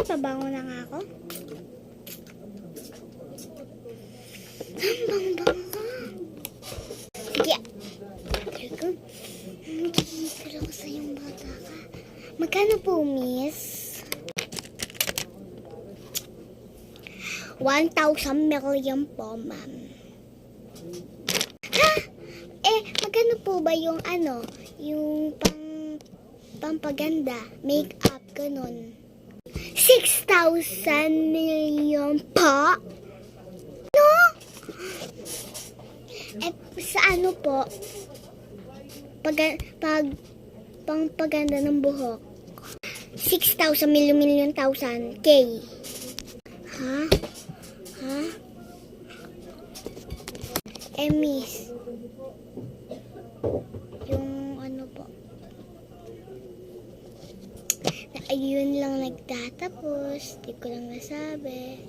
Pabango na nga ako. Bang ka. Sige. Magkikita ako sa yung bata ka. Magkano po, miss? 1,000 million po, ma'am. Ha? Magkano po ba yung yung pampaganda, make-up, ganun? 6,000 million po? No? Sa ano po? Pampaganda ng buhok. 6,000 million thousand K. Ha? Ha? Miss. Yung ano po. Ayun lang nagtatapos. Di ko lang nasabi.